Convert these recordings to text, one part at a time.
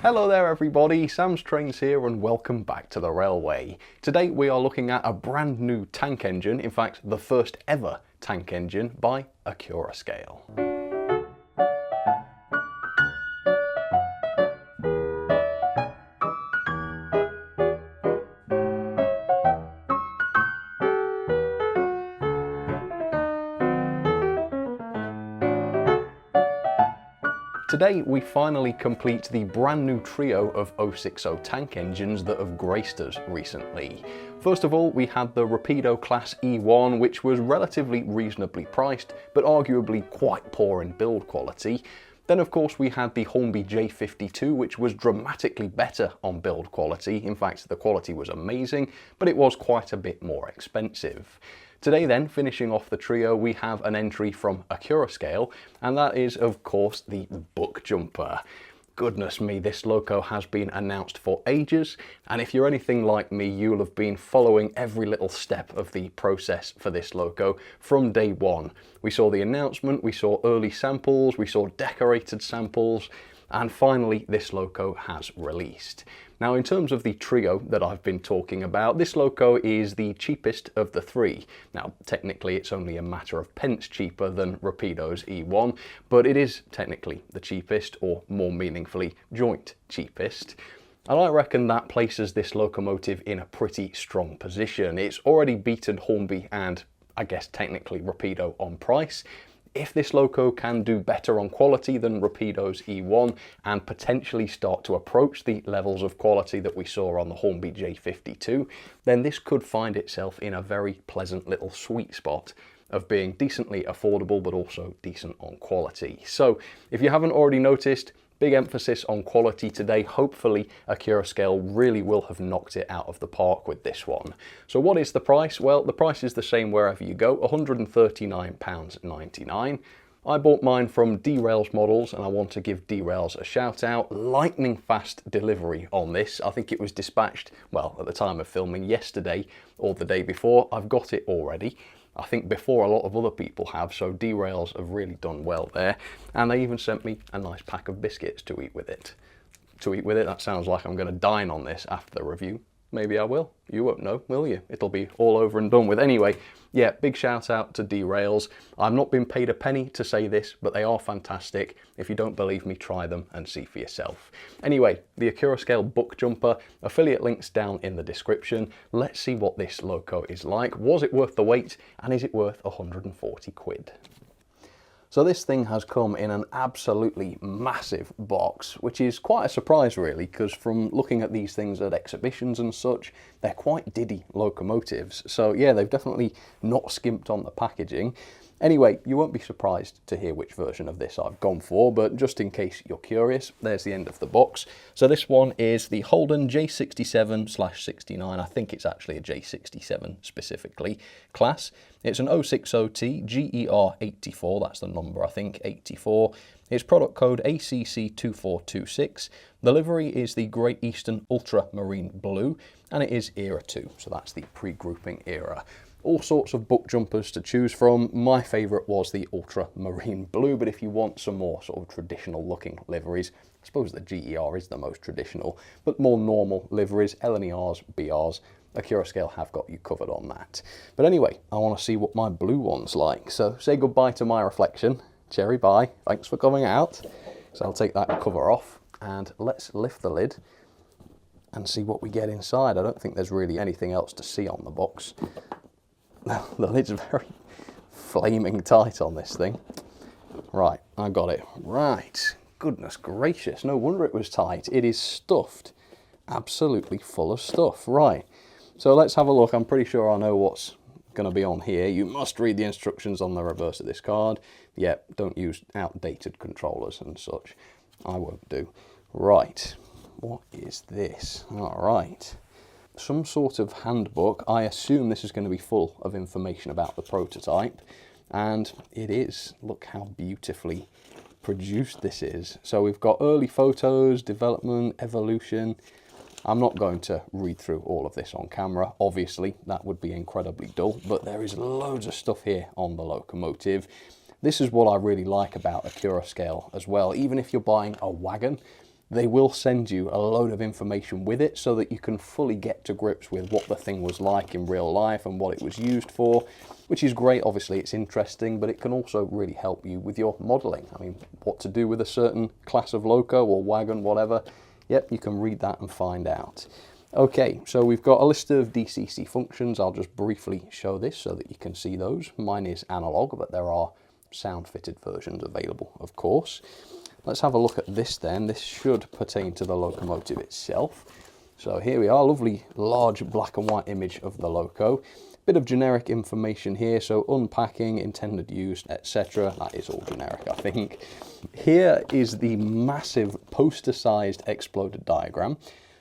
Hello there everybody, Sam's Trains here and welcome back to the railway. Today we are looking at a brand new tank engine, in fact the first ever tank engine by Accurascale. Today we finally complete the brand new trio of 060 tank engines that have graced us recently. First of all, we had the Rapido Class E1, which was relatively reasonably priced, but arguably quite poor in build quality. Then of course we had the Hornby J52, which was dramatically better on build quality. In fact, the quality was amazing, but it was quite a bit more expensive. Today then, finishing off the trio, we have an entry from Accurascale, and that is of course the Buckjumper. Goodness me, this loco has been announced for ages, and if you're anything like me, you'll have been following every little step of the process for this loco from day one. We saw the announcement, we saw early samples, we saw decorated samples, and finally this loco has released. Now in terms of the trio that I've been talking about, this loco is the cheapest of the three. Now technically it's only a matter of pence cheaper than Rapido's E1, but it is technically the cheapest, or more meaningfully, joint cheapest. And I reckon that places this locomotive in a pretty strong position. It's already beaten Hornby and I guess technically Rapido on price. If this loco can do better on quality than Rapido's E1 and potentially start to approach the levels of quality that we saw on the Hornby J52, then this could find itself in a very pleasant little sweet spot of being decently affordable but also decent on quality. So if you haven't already noticed, big emphasis on quality today. Hopefully Accurascale really will have knocked it out of the park with this one. So what is the price? Well, the price is the same wherever you go, £139.99. I bought mine from D-Rails Models, and I want to give D-Rails a shout out. Lightning fast delivery on this. I think it was dispatched, well, at the time of filming yesterday or the day before. I've got it already. I think before a lot of other people have, so D-Rails have really done well there. And they even sent me a nice pack of biscuits to eat with it. That sounds like I'm going to dine on this after the review. Maybe I will. You won't know, will you? It'll be all over and done with. Anyway, yeah, big shout out to D-Rails. I've not been paid a penny to say this, but they are fantastic. If you don't believe me, try them and see for yourself. Anyway, the Accurascale Buckjumper, affiliate links down in the description. Let's see what this loco is like. Was it worth the wait? And is it worth 140 quid? So this thing has come in an absolutely massive box, which is quite a surprise really, because from looking at these things at exhibitions and such, they're quite diddy locomotives. So yeah, they've definitely not skimped on the packaging. Anyway, you won't be surprised to hear which version of this I've gone for, but just in case you're curious, there's the end of the box. So this one is the Holden J67/69, I think it's actually a J67 specifically, class. It's an 060T GER84, that's the number I think, 84. Its product code ACC2426. The livery is the Great Eastern Ultramarine Blue, and it is Era 2, so that's the pre-grouping era. All sorts of Buckjumpers to choose from. My favourite was the Ultramarine Blue, but if you want some more sort of traditional looking liveries, I suppose the GER is the most traditional, but more normal liveries, LNERs, BRs, Accurascale have got you covered on that. But anyway, I want to see what my blue one's like. So say goodbye to my reflection. Cherry, bye. Thanks for coming out. So I'll take that cover off and let's lift the lid and see what we get inside. I don't think there's really anything else to see on the box. The lid's very flaming tight on this thing. Right, I got it. Right, goodness gracious, no wonder it was tight. It is stuffed, absolutely full of stuff. Right, so let's have a look. I'm pretty sure I know what's going to be on here. You must read the instructions on the reverse of this card. Yep, don't use outdated controllers and such. I won't do. Right, what is this? All right. Some sort of handbook. I assume this is going to be full of information about the prototype, and it is. Look how beautifully produced this is. So we've got early photos, development, evolution. I'm not going to read through all of this on camera, obviously that would be incredibly dull, but there is loads of stuff here on the locomotive. This is what I really like about Accurascale as well. Even if you're buying a wagon, they will send you a load of information with it so that you can fully get to grips with what the thing was like in real life and what it was used for, which is great. Obviously it's interesting, but it can also really help you with your modelling. I mean, what to do with a certain class of loco or wagon, whatever. Yep, you can read that and find out. Okay, so we've got a list of DCC functions. I'll just briefly show this so that you can see those. Mine is analog, but there are sound-fitted versions available, of course. Let's have a look at this then. This should pertain to the locomotive itself. So here we are, lovely large black and white image of the loco. Bit of generic information here, so unpacking, intended use, etc. That is all generic, I think. Here is the massive poster-sized exploded diagram.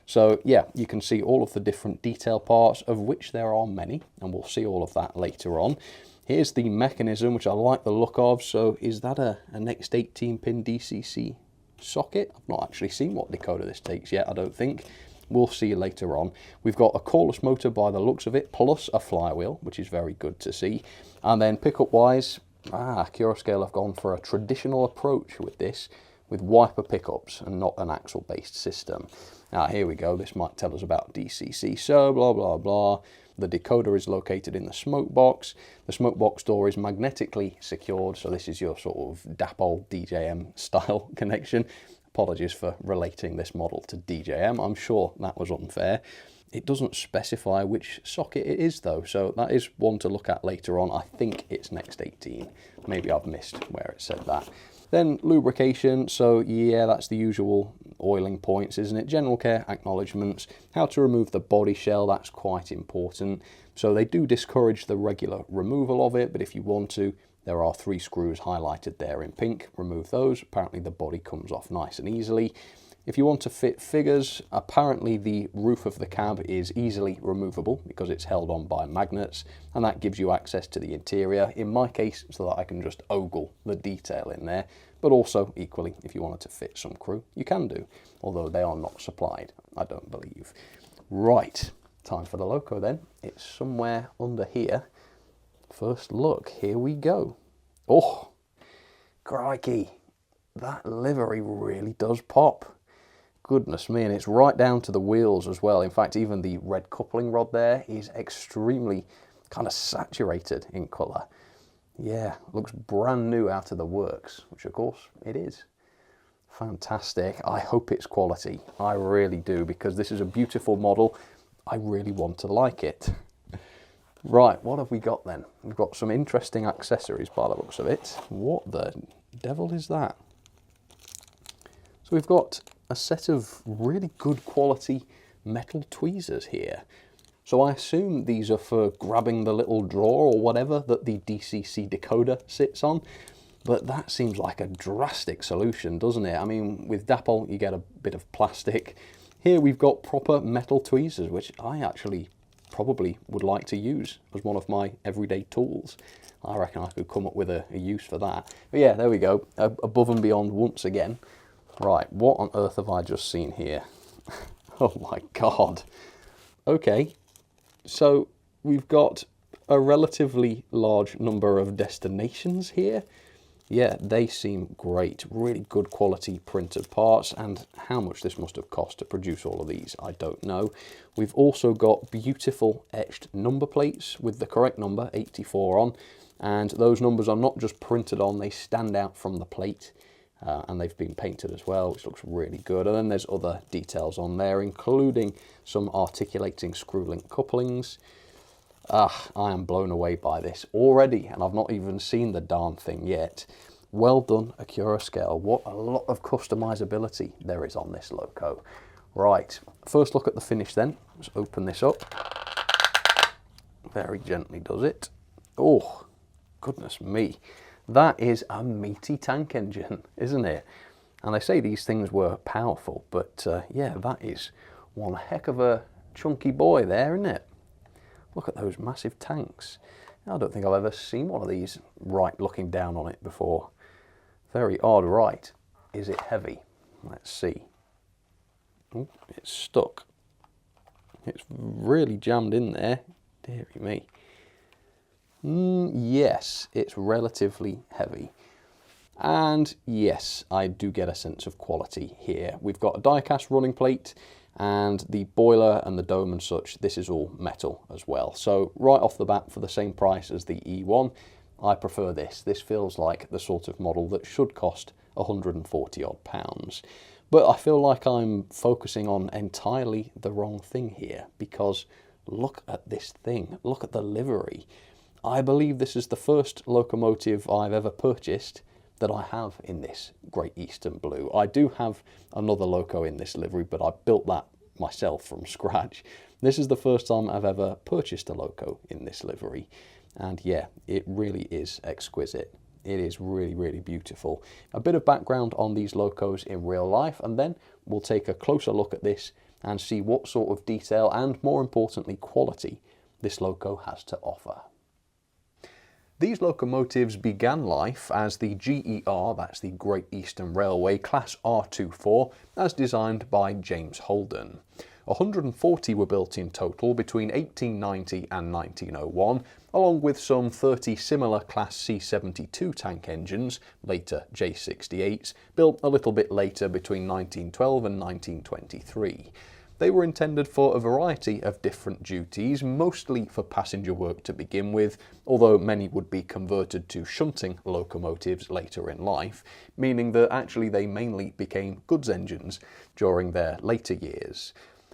So yeah, you can see all of the different detail parts, of which there are many, and we'll see all of that later on. Here's the mechanism, which I like the look of. So is that a next 18-pin DCC socket? I've not actually seen what decoder this takes yet, I don't think. We'll see later on. We've got a cordless motor by the looks of it, plus a flywheel, which is very good to see. And then pickup-wise, Accurascale have gone for a traditional approach with this, with wiper pickups and not an axle-based system. Now here we go, this might tell us about DCC, so blah blah blah. The decoder is located in the smoke box. The smoke box door is magnetically secured, so this is your sort of Dapol DJM style connection. Apologies for relating this model to DJM, I'm sure that was unfair. It doesn't specify which socket it is though, so that is one to look at later on. I think it's next 18, maybe I've missed where it said that. Then lubrication, so yeah, that's the usual oiling points, isn't it? General care acknowledgements, how to remove the body shell, that's quite important. So they do discourage the regular removal of it, but if you want to, there are 3 screws highlighted there in pink. Remove those. Apparently the body comes off nice and easily. If you want to fit figures, apparently the roof of the cab is easily removable because it's held on by magnets, and that gives you access to the interior, in my case, so that I can just ogle the detail in there. But also, equally, if you wanted to fit some crew, you can do, although they are not supplied, I don't believe. Right, time for the loco then. It's somewhere under here. First look, here we go. Oh, crikey, that livery really does pop. Goodness me, and it's right down to the wheels as well. In fact, even the red coupling rod there is extremely kind of saturated in colour. Yeah, looks brand new out of the works, which of course it is. Fantastic. I hope it's quality. I really do, because this is a beautiful model. I really want to like it. Right, what have we got then? We've got some interesting accessories by the looks of it. What the devil is that? So we've got a set of really good quality metal tweezers here. So I assume these are for grabbing the little drawer or whatever that the DCC decoder sits on, but that seems like a drastic solution, doesn't it? I mean, with Dapol you get a bit of plastic. Here we've got proper metal tweezers, which I actually probably would like to use as one of my everyday tools. I reckon I could come up with a use for that. But yeah, there we go, above and beyond once again. Right, what on earth have I just seen here? Oh my God. Okay, so we've got a relatively large number of destinations here. Yeah, they seem great. Really good quality printed parts, and how much this must have cost to produce all of these, I don't know. We've also got beautiful etched number plates with the correct number, 84 on, and those numbers are not just printed on, they stand out from the plate. And they've been painted as well, which looks really good. And then there's other details on there, including some articulating screw link couplings. I am blown away by this already, and I've not even seen the darn thing yet. Well done, Accurascale. What a lot of customizability there is on this loco. Right, first look at the finish then. Let's open this up. Very gently does it. Oh, goodness me. That is a meaty tank engine, isn't it? And they say these things were powerful, but yeah, that is one heck of a chunky boy there, isn't it? Look at those massive tanks. I don't think I've ever seen one of these right looking down on it before. Very odd. Right, is it heavy? Let's see. Oh, it's stuck. It's really jammed in there. Deary me. Yes, it's relatively heavy. And yes, I do get a sense of quality here. We've got a die-cast running plate, and the boiler and the dome and such, this is all metal as well. So right off the bat, for the same price as the E1, I prefer this. This feels like the sort of model that should cost 140 odd pounds. But I feel like I'm focusing on entirely the wrong thing here, because look at this thing, look at the livery. I believe this is the first locomotive I've ever purchased that I have in this Great Eastern Blue. I do have another loco in this livery, but I built that myself from scratch. This is the first time I've ever purchased a loco in this livery. And yeah, it really is exquisite. It is really, really beautiful. A bit of background on these locos in real life, and then we'll take a closer look at this and see what sort of detail and, more importantly, quality this loco has to offer. These locomotives began life as the GER, that's the Great Eastern Railway Class R24, as designed by James Holden. 140 were built in total between 1890 and 1901, along with some 30 similar Class C72 tank engines, later J68s, built a little bit later between 1912 and 1923. They were intended for a variety of different duties, mostly for passenger work to begin with, although many would be converted to shunting locomotives later in life, meaning that actually they mainly became goods engines during their later years.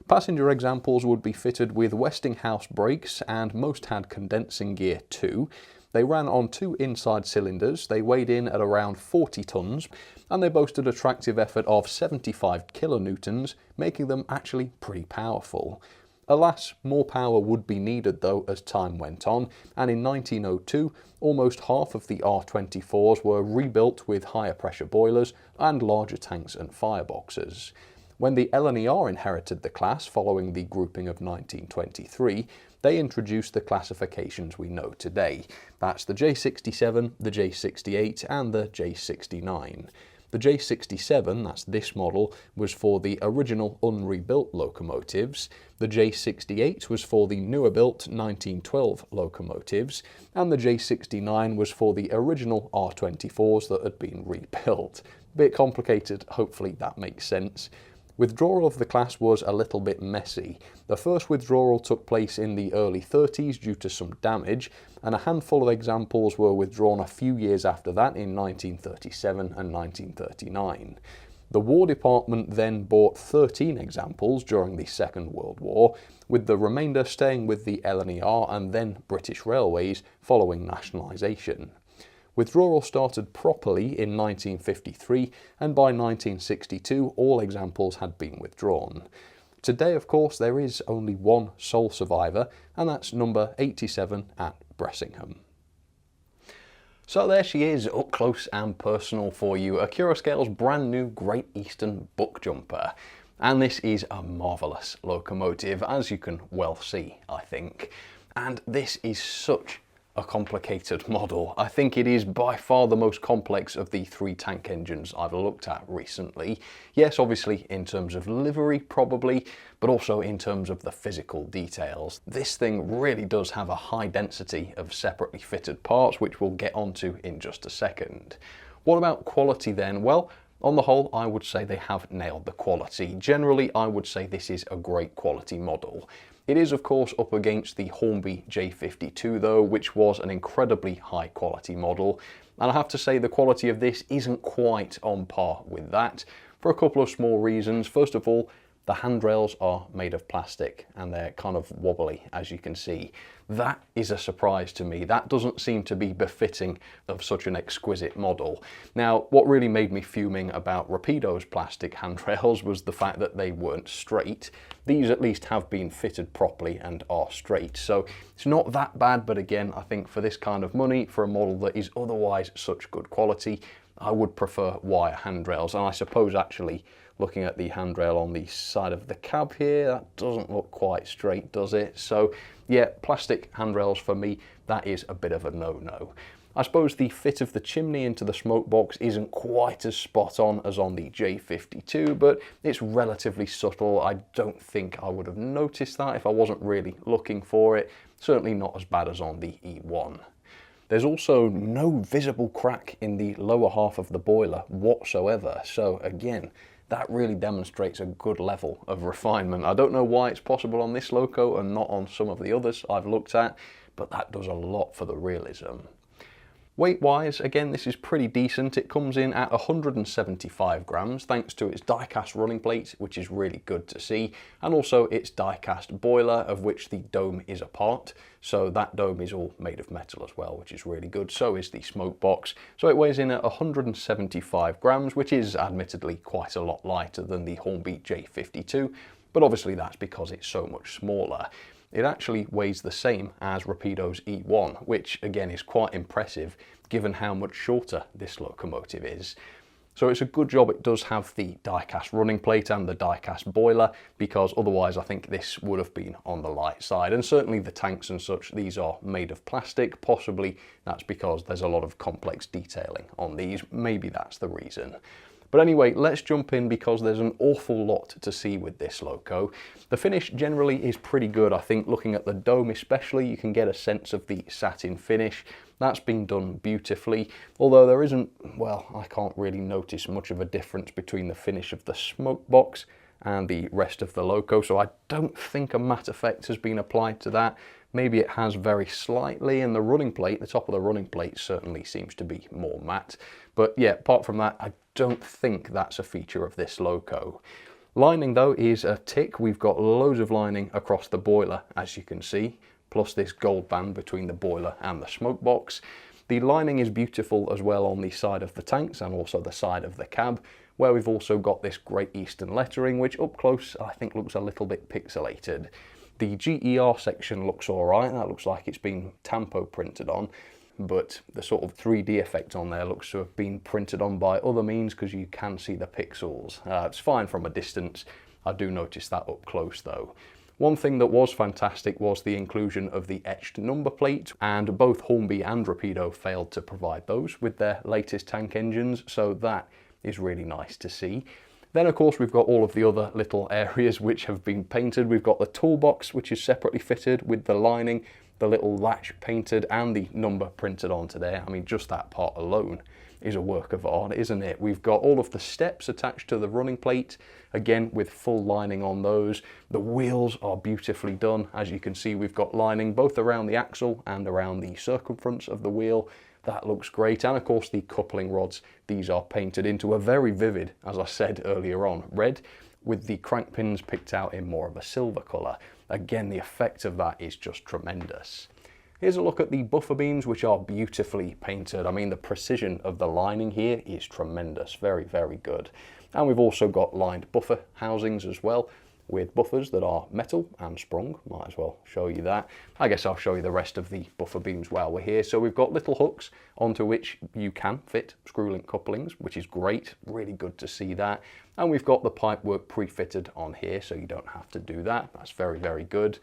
Passenger examples would be fitted with Westinghouse brakes, and most had condensing gear too. They ran on 2 inside cylinders, they weighed in at around 40 tonnes, and they boasted a tractive effort of 75 kilonewtons, making them actually pretty powerful. Alas, more power would be needed though as time went on, and in 1902, almost half of the R24s were rebuilt with higher pressure boilers and larger tanks and fireboxes. When the LNER inherited the class following the grouping of 1923, they introduced the classifications we know today. That's the J67, the J68 and the J69. The J67, that's this model, was for the original unrebuilt locomotives, the J68 was for the newer built 1912 locomotives, and the J69 was for the original R24s that had been rebuilt. Bit complicated, hopefully that makes sense. Withdrawal of the class was a little bit messy. The first withdrawal took place in the early 30s due to some damage, and a handful of examples were withdrawn a few years after that in 1937 and 1939. The War Department then bought 13 examples during the Second World War, with the remainder staying with the LNER and then British Railways following nationalisation. Withdrawal started properly in 1953, and by 1962 all examples had been withdrawn. Today, of course, there is only one sole survivor, and that's number 87 at Bressingham. So there she is, up close and personal for you, Accurascale's brand new Great Eastern Buckjumper. And this is a marvellous locomotive, as you can well see, I think. And this is such a complicated model. I think it is by far the most complex of the 3 tank engines I've looked at recently. Yes, obviously in terms of livery probably, but also in terms of the physical details. This thing really does have a high density of separately fitted parts, which we'll get onto in just a second. What about quality then? Well, on the whole, I would say they have nailed the quality. Generally, I would say this is a great quality model. It is of course up against the Hornby J52 though, which was an incredibly high quality model, and I have to say the quality of this isn't quite on par with that, for a couple of small reasons. First of all, the handrails are made of plastic and they're kind of wobbly, as you can see. That is a surprise to me. That doesn't seem to be befitting of such an exquisite model. Now, what really made me fuming about Rapido's plastic handrails was the fact that they weren't straight. These at least have been fitted properly and are straight, so it's not that bad, but again, I think for this kind of money, for a model that is otherwise such good quality, I would prefer wire handrails. And I suppose actually, looking at the handrail on the side of the cab here, that doesn't look quite straight, does it? So yeah, plastic handrails for me, that is a bit of a no-no. I suppose the fit of the chimney into the smoke box isn't quite as spot on as on the J52, but it's relatively subtle. I don't think I would have noticed that if I wasn't really looking for it. Certainly not as bad as on the E1. There's also no visible crack in the lower half of the boiler whatsoever. So again, that really demonstrates a good level of refinement. I don't know why it's possible on this loco and not on some of the others I've looked at, but that does a lot for the realism. Weight-wise, again, this is pretty decent. It comes in at 175 grams, thanks to its die-cast running plate, which is really good to see, and also its die-cast boiler, of which the dome is a part. So that dome is all made of metal as well, which is really good. So is the smoke box. So it weighs in at 175 grams, which is admittedly quite a lot lighter than the Hornby J52, but obviously that's because it's so much smaller. It actually weighs the same as Rapido's E1, which again is quite impressive given how much shorter this locomotive is. So it's a good job it does have the die-cast running plate and the die-cast boiler, because otherwise I think this would have been on the light side. And certainly the tanks and such, these are made of plastic. Possibly that's because there's a lot of complex detailing on these. Maybe that's the reason. But anyway, let's jump in because there's an awful lot to see with this loco. The finish generally is pretty good. I think looking at the dome especially, you can get a sense of the satin finish. That's been done beautifully, although there isn't, well, I can't really notice much of a difference between the finish of the smoke box and the rest of the loco, so I don't think a matte effect has been applied to that. Maybe it has very slightly, and the running plate, the top of the running plate certainly seems to be more matte. But yeah, apart from that, I don't think that's a feature of this loco. Lining though is a tick. We've got loads of lining across the boiler, as you can see, plus this gold band between the boiler and the smoke box. The lining is beautiful as well on the side of the tanks and also the side of the cab, where we've also got this Great Eastern lettering, which up close I think looks a little bit pixelated. The GER section looks alright, that looks like it's been tampo printed on, but the sort of 3D effect on there looks to have been printed on by other means because you can see the pixels. It's fine from a distance, I do notice that up close though. One thing that was fantastic was the inclusion of the etched number plate, and both Hornby and Rapido failed to provide those with their latest tank engines, so that is really nice to see. Then of course we've got all of the other little areas which have been painted. We've got the toolbox, which is separately fitted with the lining, the little latch painted and the number printed onto there. I mean, just that part alone is a work of art, isn't it? We've got all of the steps attached to the running plate, again with full lining on those. The wheels are beautifully done. As you can see, we've got lining both around the axle and around the circumference of the wheel. That looks great. And of course the coupling rods, these are painted into a very vivid, as I said earlier on, red, with the crank pins picked out in more of a silver colour. Again, the effect of that is just tremendous. Here's a look at the buffer beams, which are beautifully painted. I mean, the precision of the lining here is tremendous. Very, very good. And we've also got lined buffer housings as well, with buffers that are metal and sprung. Might as well show you that. I guess I'll show you the rest of the buffer beams while we're here. So we've got little hooks onto which you can fit screw link couplings, which is great. Really good to see that. And we've got the pipework pre-fitted on here, so you don't have to do that. That's very, very good.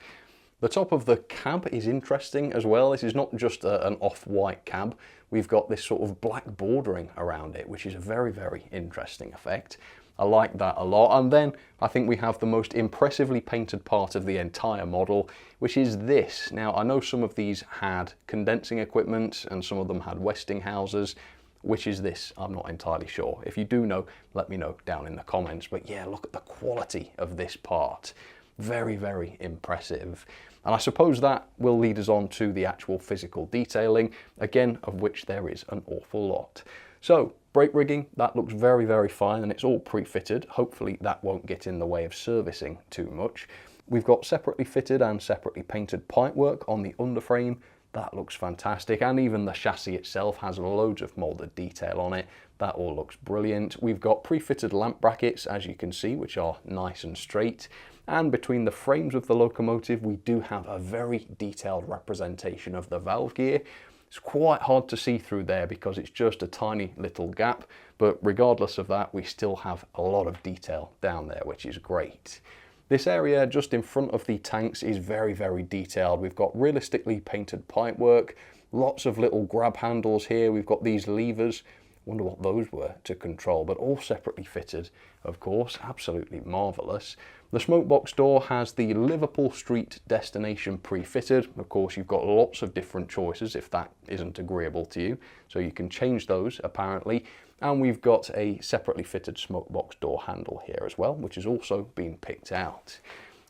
The top of the cab is interesting as well. This is not just an off-white cab. We've got this sort of black bordering around it, which is a very, very interesting effect. I like that a lot. And then I think we have the most impressively painted part of the entire model, which is this. Now, I know some of these had condensing equipment and some of them had Westinghouses. Which is this? I'm not entirely sure. If you do know, let me know down in the comments. But yeah, look at the quality of this part. Very, very impressive. And I suppose that will lead us on to the actual physical detailing, again, of which there is an awful lot. So, brake rigging, that looks very, very fine, and it's all pre-fitted. Hopefully that won't get in the way of servicing too much. We've got separately fitted and separately painted pipework on the underframe. That looks fantastic, and even the chassis itself has loads of moulded detail on it. That all looks brilliant. We've got pre-fitted lamp brackets, as you can see, which are nice and straight. And between the frames of the locomotive, we do have a very detailed representation of the valve gear. It's quite hard to see through there because it's just a tiny little gap, but regardless of that, we still have a lot of detail down there, which is great. This area just in front of the tanks is very, very detailed. We've got realistically painted pipework, lots of little grab handles here. We've got these levers Wonder what those were to control, but all separately fitted, of course, absolutely marvellous. The smokebox door has the Liverpool Street destination pre-fitted. Of course, you've got lots of different choices if that isn't agreeable to you, so you can change those apparently. And we've got a separately fitted smokebox door handle here as well, which has also been picked out.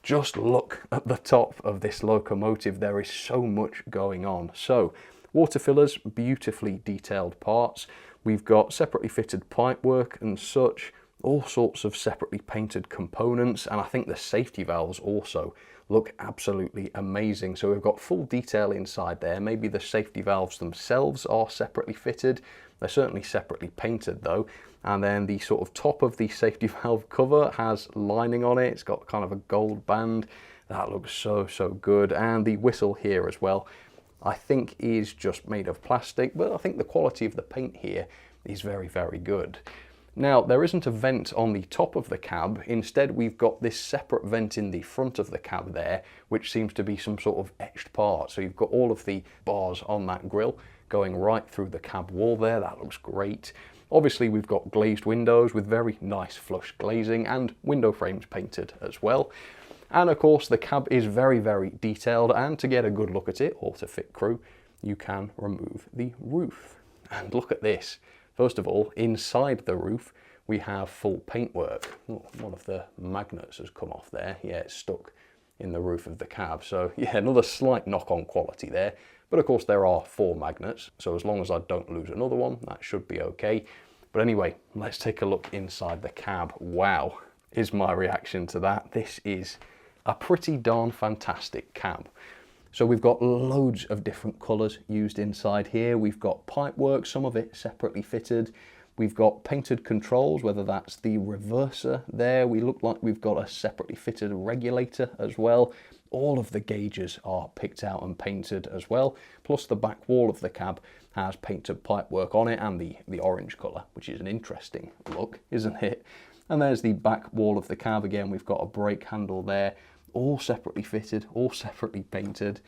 Just look at the top of this locomotive, there is so much going on. So, water fillers, beautifully detailed parts. We've got separately fitted pipework and such, all sorts of separately painted components, and I think the safety valves also look absolutely amazing. So we've got full detail inside there. Maybe the safety valves themselves are separately fitted. They're certainly separately painted though. And then the sort of top of the safety valve cover has lining on it. It's got kind of a gold band. That looks so good. And the whistle here as well, I think is just made of plastic, but I think the quality of the paint here is very good. Now, there isn't a vent on the top of the cab. Instead, we've got this separate vent in the front of the cab there, which seems to be some sort of etched part. So you've got all of the bars on that grille going right through the cab wall there. That looks great. Obviously, we've got glazed windows with very nice flush glazing and window frames painted as well. And of course, the cab is very detailed, and to get a good look at it, or to fit crew, you can remove the roof. And look at this. First of all, inside the roof, we have full paintwork. Oh, one of the magnets has come off there. Yeah, it's stuck in the roof of the cab. So yeah, another slight knock-on quality there. But of course, there are 4 magnets. So as long as I don't lose another one, that should be okay. But anyway, let's take a look inside the cab. Wow, is my reaction to that. This is a pretty darn fantastic cab. So we've got loads of different colours used inside here. We've got pipework, some of it separately fitted. We've got painted controls, whether that's the reverser there. We look like we've got a separately fitted regulator as well. All of the gauges are picked out and painted as well. Plus the back wall of the cab has painted pipework on it, and the orange colour, which is an interesting look, isn't it? And there's the back wall of the cab. Again, we've got a brake handle there. All separately fitted, all separately painted.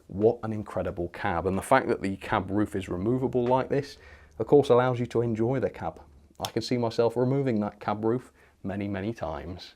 What an incredible cab. And the fact that the cab roof is removable like this, of course, allows you to enjoy the cab. I can see myself removing that cab roof many times.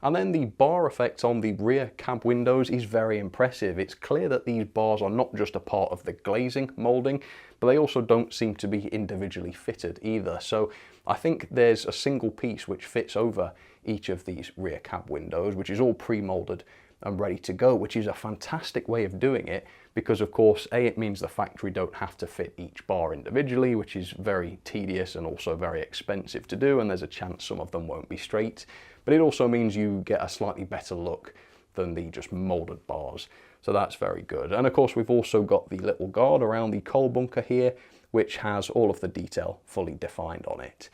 And then the bar effect on the rear cab windows is very impressive. It's clear that these bars are not just a part of the glazing moulding, but they also don't seem to be individually fitted either. So I think there's a single piece which fits over each of these rear cab windows, which is all pre-moulded and ready to go, which is a fantastic way of doing it because, of course, A, it means the factory don't have to fit each bar individually, which is very tedious and also very expensive to do, and there's a chance some of them won't be straight. But it also means you get a slightly better look than the just moulded bars. So that's very good. And of course, we've also got the little guard around the coal bunker here, which has all of the detail fully defined on it.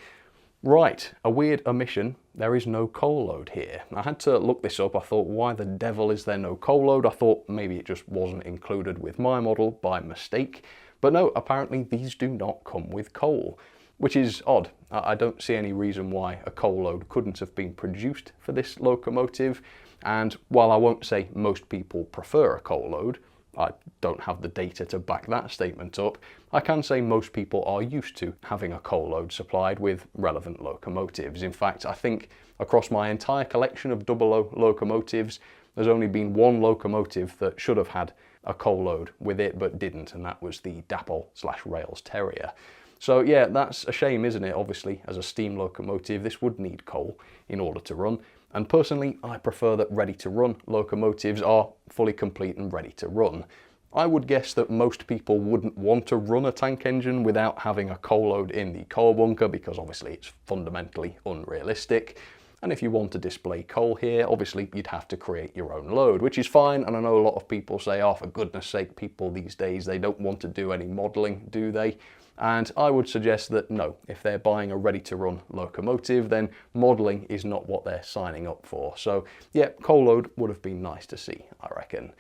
Right, a weird omission, there is no coal load here. I had to look this up. I thought, why the devil is there no coal load? I thought maybe it just wasn't included with my model by mistake. But no, apparently these do not come with coal, which is odd. I don't see any reason why a coal load couldn't have been produced for this locomotive. And while I won't say most people prefer a coal load, I don't have the data to back that statement up, I can say most people are used to having a coal load supplied with relevant locomotives. In fact, I think across my entire collection of 00 locomotives, there's only been one locomotive that should have had a coal load with it but didn't, and that was the Dapple/Rails Terrier. So yeah, that's a shame, isn't it? Obviously, as a steam locomotive, this would need coal in order to run. And personally, I prefer that ready-to-run locomotives are fully complete and ready to run. I would guess that most people wouldn't want to run a tank engine without having a coal load in the coal bunker because obviously it's fundamentally unrealistic. And if you want to display coal here, obviously you'd have to create your own load, which is fine. And I know a lot of people say, oh, for goodness sake, people these days, they don't want to do any modelling, do they? And I would suggest that no, if they're buying a ready-to-run locomotive, then modelling is not what they're signing up for. So yeah, coal load would have been nice to see, I reckon.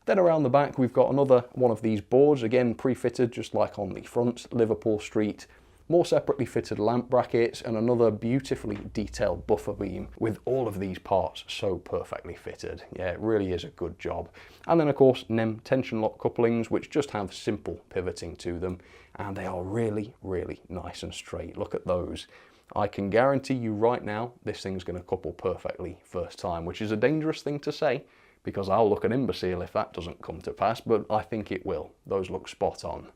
Then around the back, we've got another one of these boards, again pre-fitted, just like on the front, Liverpool Street, more separately fitted lamp brackets, and another beautifully detailed buffer beam with all of these parts so perfectly fitted. Yeah, it really is a good job. And then of course NEM tension lock couplings, which just have simple pivoting to them, and they are really, really nice and straight. Look at those. I can guarantee you right now this thing's going to couple perfectly first time, which is a dangerous thing to say because I'll look an imbecile if that doesn't come to pass, but I think it will. Those look spot on.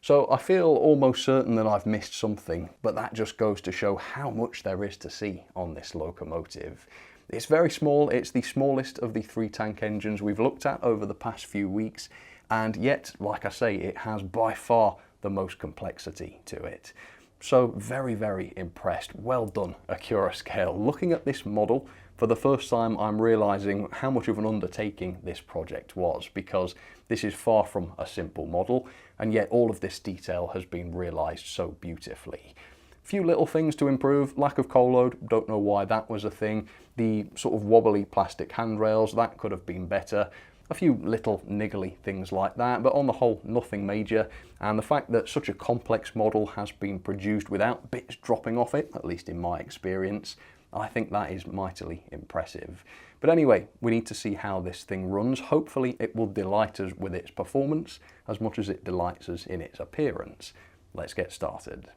So I feel almost certain that I've missed something, but that just goes to show how much there is to see on this locomotive. It's very small. It's the smallest of the 3 tank engines we've looked at over the past few weeks, and yet, like I say, it has by far the most complexity to it. So very, very impressed. Well done, Accurascale. Looking at this model, for the first time I'm realizing how much of an undertaking this project was, because this is far from a simple model, and yet all of this detail has been realized so beautifully. Few little things to improve. Lack of coal load, don't know why that was a thing. The sort of wobbly plastic handrails, that could have been better. A few little niggly things like that, but on the whole, nothing major. And the fact that such a complex model has been produced without bits dropping off it, at least in my experience, I think that is mightily impressive. But anyway, we need to see how this thing runs. Hopefully it will delight us with its performance as much as it delights us in its appearance. Let's get started.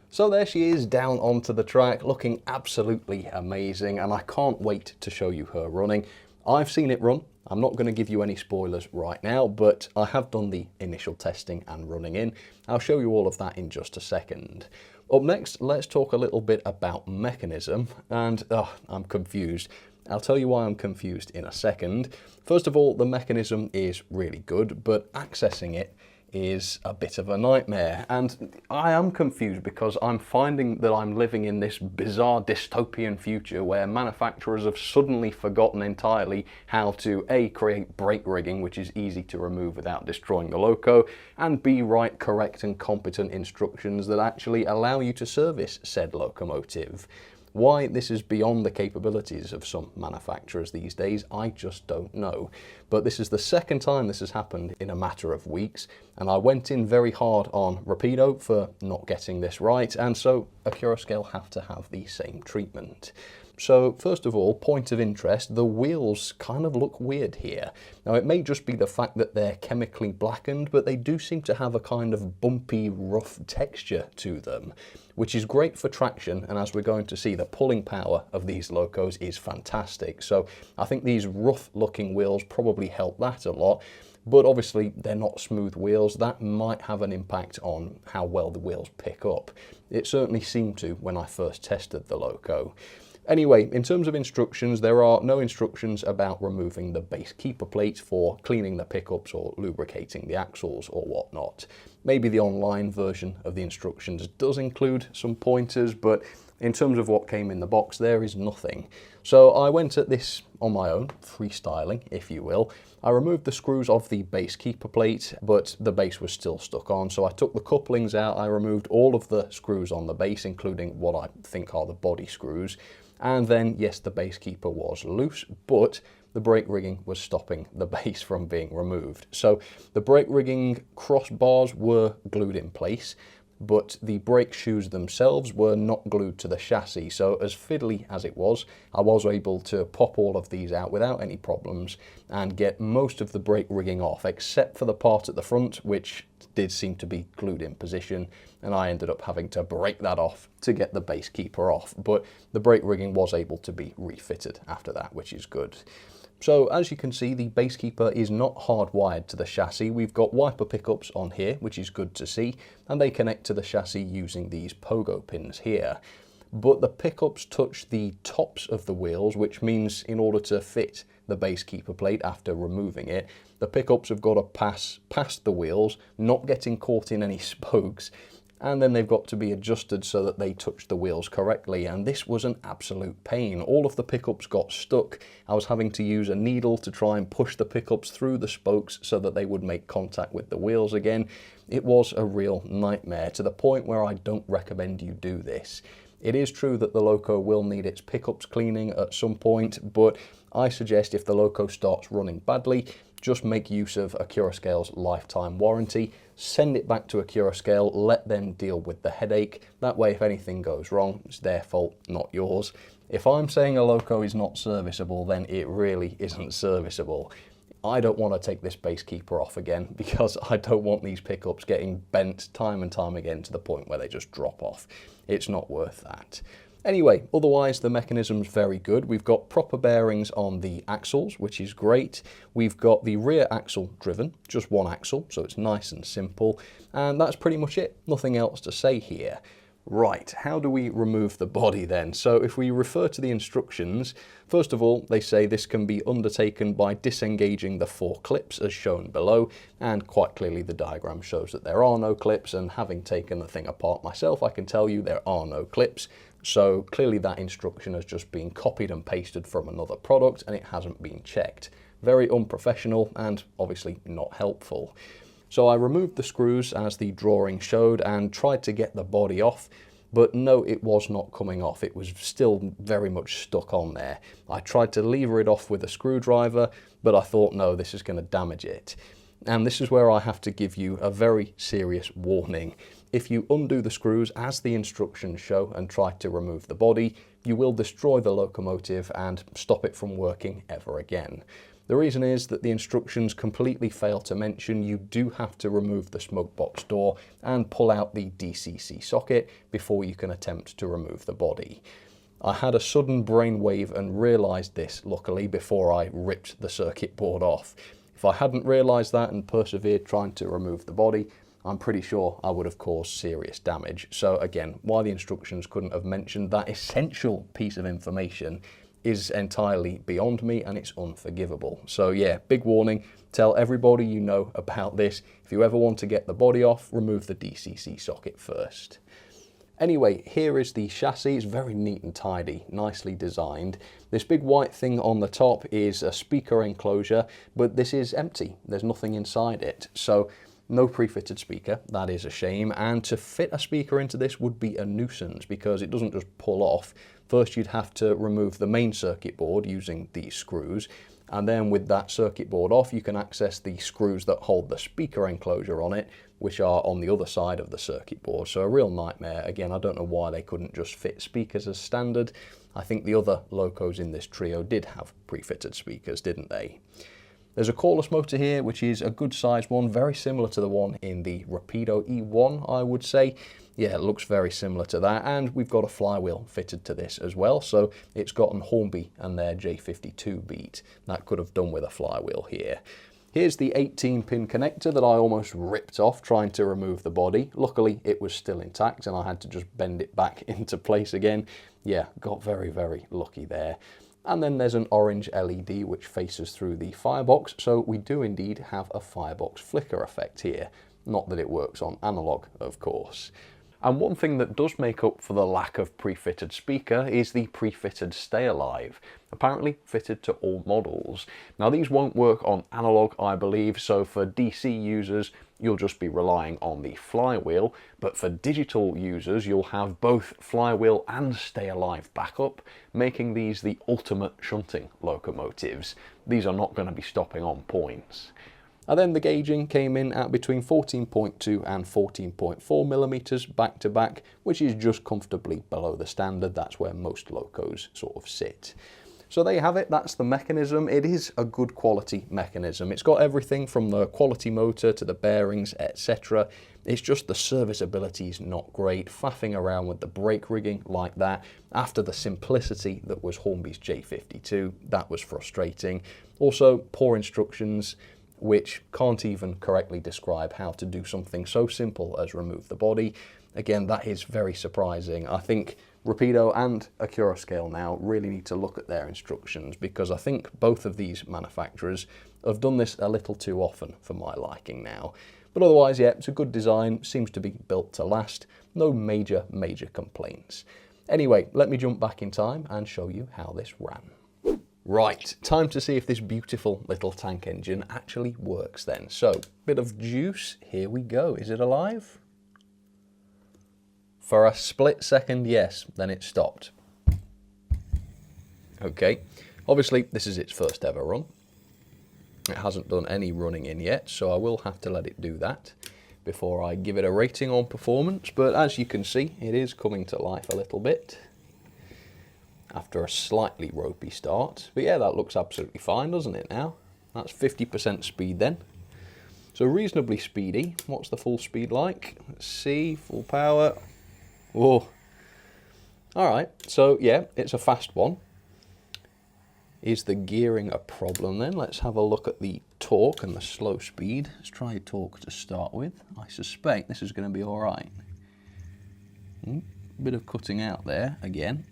So there she is down onto the track, looking absolutely amazing, and I can't wait to show you her running. I've seen it run. I'm not going to give you any spoilers right now, but I have done the initial testing and running in. I'll show you all of that in just a second. Up next, let's talk a little bit about mechanism, and I'm confused. I'll tell you why I'm confused in a second. First of all, the mechanism is really good, but accessing it is a bit of a nightmare, and I am confused because I'm finding that I'm living in this bizarre dystopian future where manufacturers have suddenly forgotten entirely how to A, create brake rigging, which is easy to remove without destroying the loco, and B, write correct and competent instructions that actually allow you to service said locomotive. Why this is beyond the capabilities of some manufacturers these days, I just don't know. But this is the second time this has happened in a matter of weeks, and I went in very hard on Rapido for not getting this right, and so Accurascale have to have the same treatment. So first of all, point of interest, the wheels kind of look weird here. Now it may just be the fact that they're chemically blackened, but they do seem to have a kind of bumpy, rough texture to them, which is great for traction, and as we're going to see, the pulling power of these locos is fantastic. So I think these rough looking wheels probably help that a lot, but obviously they're not smooth wheels. That might have an impact on how well the wheels pick up. It certainly seemed to when I first tested the loco. Anyway, in terms of instructions, there are no instructions about removing the base keeper plate for cleaning the pickups or lubricating the axles or whatnot. Maybe the online version of the instructions does include some pointers, but in terms of what came in the box, there is nothing. So I went at this on my own, freestyling, if you will. I removed the screws of the base keeper plate, but the base was still stuck on, so I took the couplings out. I removed all of the screws on the base, including what I think are the body screws. And then, yes, the base keeper was loose, but the brake rigging was stopping the base from being removed. So the brake rigging crossbars were glued in place, but the brake shoes themselves were not glued to the chassis. So as fiddly as it was, I was able to pop all of these out without any problems and get most of the brake rigging off, except for the part at the front, which did seem to be glued in position, and I ended up having to break that off to get the base keeper off. But the brake rigging was able to be refitted after that, which is good. So as you can see, the base keeper is not hardwired to the chassis. We've got wiper pickups on here, which is good to see, and they connect to the chassis using these pogo pins here. But the pickups touch the tops of the wheels, which means in order to fit the base keeper plate after removing it, the pickups have got to pass past the wheels, not getting caught in any spokes, and then they've got to be adjusted so that they touch the wheels correctly, and this was an absolute pain. All of the pickups got stuck. I was having to use a needle to try and push the pickups through the spokes so that they would make contact with the wheels again. It was a real nightmare, to the point where I don't recommend you do this. It is true that the loco will need its pickups cleaning at some point, but I suggest if the loco starts running badly, just make use of Accurascale's lifetime warranty, send it back to Accurascale, let them deal with the headache. That way, if anything goes wrong, it's their fault, not yours. If I'm saying a loco is not serviceable, then it really isn't serviceable. I don't want to take this base keeper off again because I don't want these pickups getting bent time and time again to the point where they just drop off. It's not worth that. Anyway, otherwise the mechanism's very good. We've got proper bearings on the axles, which is great. We've got the rear axle driven, just one axle, so it's nice and simple. And that's pretty much it. Nothing else to say here. Right, how do we remove the body then? So if we refer to the instructions, first of all, they say this can be undertaken by disengaging the 4 clips as shown below, and quite clearly the diagram shows that there are no clips, and having taken the thing apart myself, I can tell you there are no clips. So clearly that instruction has just been copied and pasted from another product and it hasn't been checked. Very unprofessional and obviously not helpful. So I removed the screws as the drawing showed and tried to get the body off, but no, it was not coming off. It was still very much stuck on there. I tried to lever it off with a screwdriver, but I thought, no, this is going to damage it. And this is where I have to give you a very serious warning. If you undo the screws as the instructions show and try to remove the body, you will destroy the locomotive and stop it from working ever again. The reason is that the instructions completely fail to mention you do have to remove the smoke box door and pull out the DCC socket before you can attempt to remove the body. I had a sudden brainwave and realised this, luckily, before I ripped the circuit board off. If I hadn't realised that and persevered trying to remove the body, I'm pretty sure I would have caused serious damage. So again, why the instructions couldn't have mentioned that essential piece of information is entirely beyond me, and it's unforgivable. So yeah, big warning, tell everybody you know about this. If you ever want to get the body off, remove the DCC socket first. Anyway, here is the chassis. It's very neat and tidy, nicely designed. This big white thing on the top is a speaker enclosure, but this is empty. There's nothing inside it. So no pre-fitted speaker, that is a shame. And to fit a speaker into this would be a nuisance because it doesn't just pull off. First, you'd have to remove the main circuit board using these screws. And then with that circuit board off, you can access the screws that hold the speaker enclosure on it, which are on the other side of the circuit board. So a real nightmare. Again, I don't know why they couldn't just fit speakers as standard. I think the other locos in this trio did have pre-fitted speakers, didn't they? There's a cordless motor here, which is a good sized one, very similar to the one in the Rapido E1, I would say. Yeah, it looks very similar to that, and we've got a flywheel fitted to this as well, so it's got an Hornby and their J52 beat. That could have done with a flywheel here. Here's the 18-pin connector that I almost ripped off trying to remove the body. Luckily, it was still intact and I had to just bend it back into place again. Yeah, got very, very lucky there. And then there's an orange LED which faces through the firebox, so we do indeed have a firebox flicker effect here. Not that it works on analog, of course. And one thing that does make up for the lack of pre-fitted speaker is the pre-fitted Stay Alive, apparently fitted to all models. Now these won't work on analog, I believe, so for DC users you'll just be relying on the flywheel, but for digital users you'll have both flywheel and Stay Alive backup, making these the ultimate shunting locomotives. These are not going to be stopping on points. And then the gauging came in at between 14.2 and 14.4 millimeters back to back, which is just comfortably below the standard. That's where most locos sort of sit. So there you have it, that's the mechanism. It is a good quality mechanism. It's got everything from the quality motor to the bearings, etc. It's just the serviceability is not great, faffing around with the brake rigging like that. After the simplicity that was Hornby's J52, that was frustrating. Also, poor instructions, which can't even correctly describe how to do something so simple as remove the body. Again, that is very surprising. I think Rapido and Accurascale now really need to look at their instructions, because I think both of these manufacturers have done this a little too often for my liking now. But otherwise, yeah, it's a good design, seems to be built to last. No major complaints. Anyway, let me jump back in time and show you how this ran. Right, time to see if this beautiful little tank engine actually works then. So, bit of juice, here we go. Is it alive? For a split second, yes, then it stopped. Okay, obviously this is its first ever run. It hasn't done any running in yet, so I will have to let it do that before I give it a rating on performance. But as you can see, it is coming to life a little bit after a slightly ropey start. But yeah, that looks absolutely fine, doesn't it now? That's 50% speed then. So reasonably speedy. What's the full speed like? Let's see, full power. Whoa. Alright, so yeah, it's a fast one. Is the gearing a problem then? Let's have a look at the torque and the slow speed. Let's try torque to start with. I suspect this is going to be alright. Bit of cutting out there again.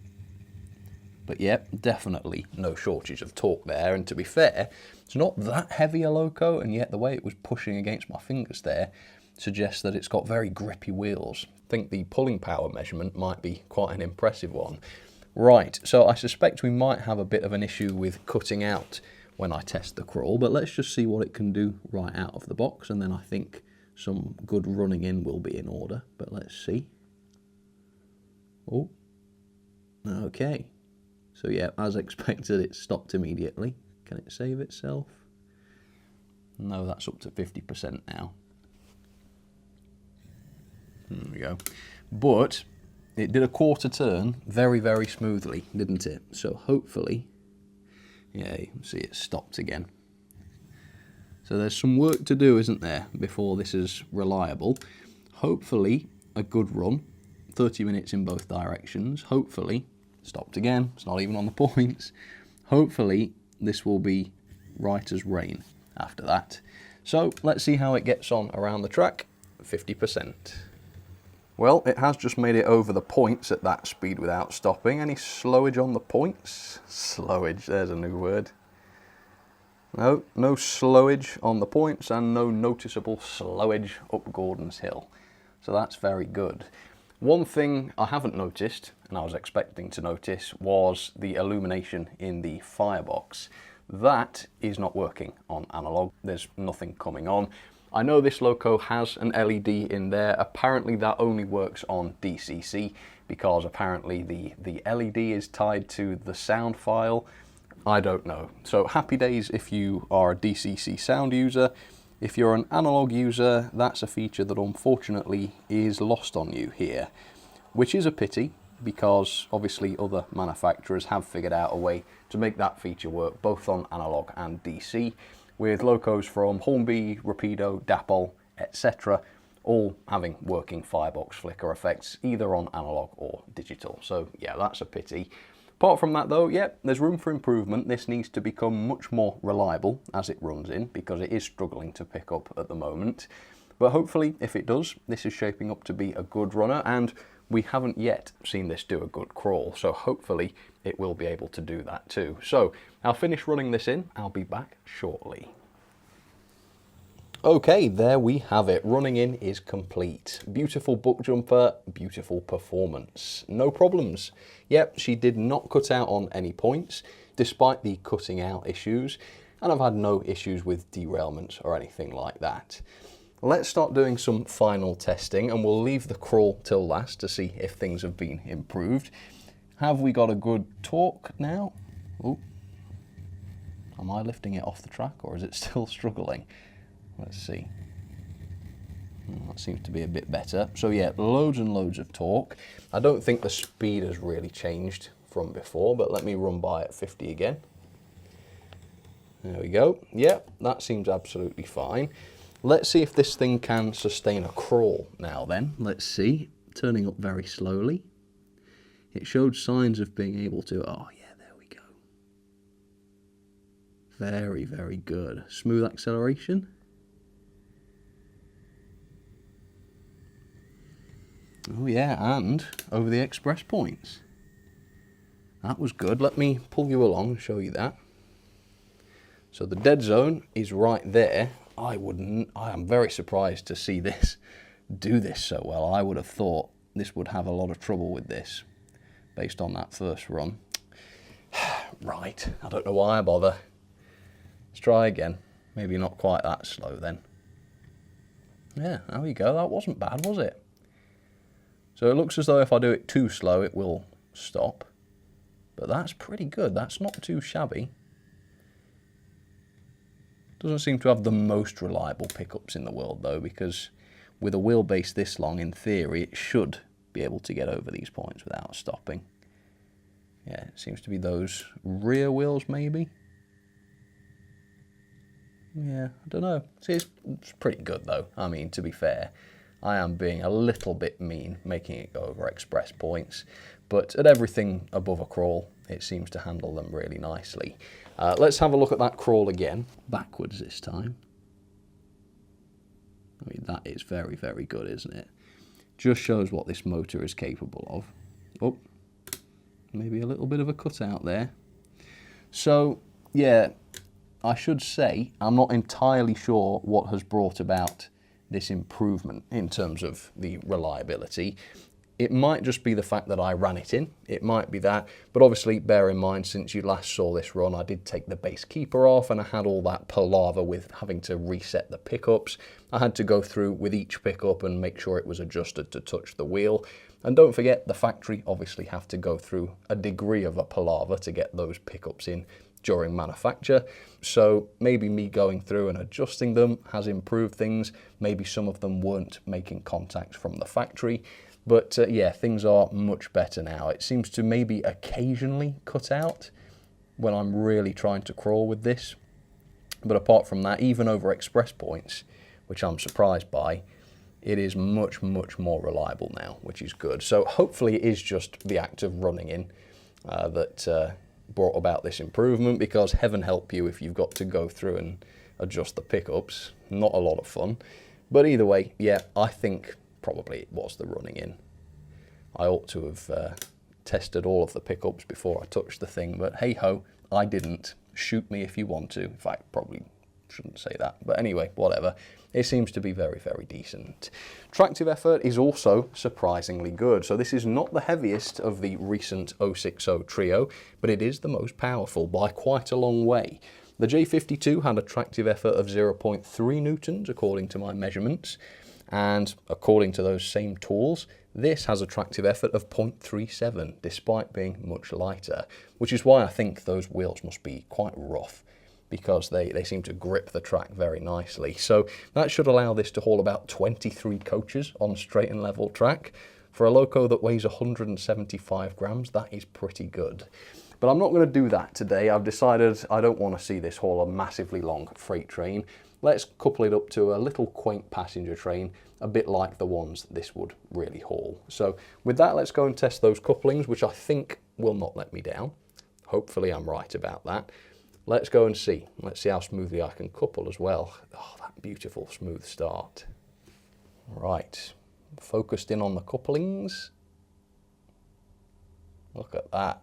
But yeah, definitely no shortage of torque there. And to be fair, it's not that heavy a loco, and yet the way it was pushing against my fingers there suggests that it's got very grippy wheels. I think the pulling power measurement might be quite an impressive one. Right, so I suspect we might have a bit of an issue with cutting out when I test the crawl, but let's just see what it can do right out of the box, and then I think some good running in will be in order. But let's see. Oh, okay. So yeah, as expected, it stopped immediately. Can it save itself? No, that's up to 50% now. There we go. But it did a quarter turn very, very smoothly, didn't it? So hopefully, yeah, you can see it stopped again. So there's some work to do, isn't there, before this is reliable. Hopefully, a good run, 30 minutes in both directions. Hopefully, stopped again, it's not even on the points. Hopefully, this will be right as rain after that. So let's see how it gets on around the track, 50%. Well, it has just made it over the points at that speed without stopping. Any slowage on the points? Slowage, there's a new word. No slowage on the points and no noticeable slowage up Gordon's Hill. So that's very good. One thing I haven't noticed, and I was expecting to notice, was the illumination in the firebox. That is not working on analog. There's nothing coming on. I know this loco has an LED in there. Apparently that only works on DCC because apparently the LED is tied to the sound file. I don't know. So happy days if you are a DCC sound user. If you're an analog user, that's a feature that unfortunately is lost on you here, which is a pity because obviously other manufacturers have figured out a way to make that feature work both on analog and DC, with locos from Hornby, Rapido, Dapol, etc. all having working firebox flicker effects either on analog or digital. So yeah, that's a pity. Apart from that though, yeah, there's room for improvement. This needs to become much more reliable as it runs in because it is struggling to pick up at the moment. But hopefully, if it does, this is shaping up to be a good runner, and we haven't yet seen this do a good crawl, so hopefully it will be able to do that too. So I'll finish running this in, I'll be back shortly. Okay, there we have it. Running in is complete. Beautiful Buckjumper, beautiful performance. No problems. Yep, she did not cut out on any points, despite the cutting out issues, and I've had no issues with derailments or anything like that. Let's start doing some final testing, and we'll leave the crawl till last to see if things have been improved. Have we got a good torque now? Ooh. Am I lifting it off the track, or is it still struggling? Let's see. That seems to be a bit better. So yeah, loads and loads of torque. I don't think the speed has really changed from before, but let me run by at 50 again. There we go. Yep, that seems absolutely fine. Let's see if this thing can sustain a crawl now then. Let's see. Turning up very slowly. It showed signs of being able to... Oh yeah, there we go. Very, very good. Smooth acceleration. Oh yeah, and over the express points. That was good. Let me pull you along and show you that. So the dead zone is right there. I am very surprised to see this do this so well. I would have thought this would have a lot of trouble with this based on that first run. Right, I don't know why I bother. Let's try again. Maybe not quite that slow then. Yeah, there we go. That wasn't bad, was it? So it looks as though if I do it too slow, it will stop. But that's pretty good. That's not too shabby. Doesn't seem to have the most reliable pickups in the world though, because with a wheelbase this long, in theory, it should be able to get over these points without stopping. Yeah, it seems to be those rear wheels maybe. Yeah, I don't know. See, it's pretty good though. I mean, to be fair, I am being a little bit mean making it go over express points, but at everything above a crawl, it seems to handle them really nicely. Let's have a look at that crawl again, backwards this time. I mean, that is very, very good, isn't it? Just shows what this motor is capable of. Oh, maybe a little bit of a cutout there. So, yeah, I should say I'm not entirely sure what has brought about this improvement in terms of the reliability. It might just be the fact that I ran it in, it might be that, but obviously bear in mind, since you last saw this run, I did take the base keeper off and I had all that palaver with having to reset the pickups. I had to go through with each pickup and make sure it was adjusted to touch the wheel. And don't forget, the factory obviously have to go through a degree of a palaver to get those pickups in during manufacture. So maybe me going through and adjusting them has improved things. Maybe some of them weren't making contact from the factory. But yeah, things are much better now. It seems to maybe occasionally cut out when I'm really trying to crawl with this. But apart from that, even over express points, which I'm surprised by, it is much, much more reliable now, which is good. So hopefully it is just the act of running in that brought about this improvement, because heaven help you if you've got to go through and adjust the pickups. Not a lot of fun. But either way, yeah, I think probably it was the running in. I ought to have tested all of the pickups before I touched the thing, but hey ho, I didn't. Shoot me if you want to. In fact, probably shouldn't say that, but anyway, whatever. It seems to be very, very decent. Tractive effort is also surprisingly good. So this is not the heaviest of the recent 060 trio, but it is the most powerful by quite a long way. The J52 had a tractive effort of 0.3 newtons according to my measurements. And according to those same tools, this has a tractive effort of 0.37, despite being much lighter, which is why I think those wheels must be quite rough, because they seem to grip the track very nicely. So that should allow this to haul about 23 coaches on straight and level track. For a loco that weighs 175 grams, that is pretty good. But I'm not going to do that today. I've decided I don't want to see this haul a massively long freight train. Let's couple it up to a little quaint passenger train, a bit like the ones this would really haul. So with that, let's go and test those couplings, which I think will not let me down. Hopefully I'm right about that. Let's go and see. Let's see how smoothly I can couple as well. Oh, that beautiful smooth start. Right, focused in on the couplings. Look at that.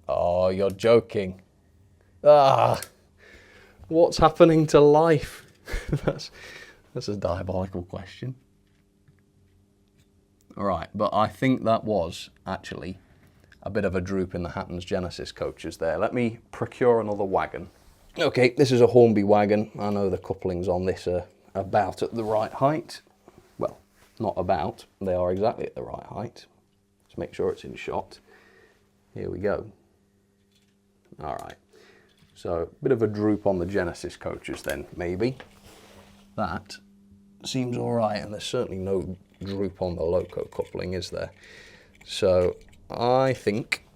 Oh, you're joking. Ah, what's happening to life? that's a diabolical question. All right, but I think that was actually a bit of a droop in the Hatton's Genesis coaches there. Let me procure another wagon. Okay, this is a Hornby wagon. I know the couplings on this are about at the right height. Well, not about, they are exactly at the right height. Let's make sure it's in shot. Here we go. All right. So a bit of a droop on the Genesis coaches then, maybe. That seems all right, and there's certainly no droop on the Loco coupling, is there? So I think,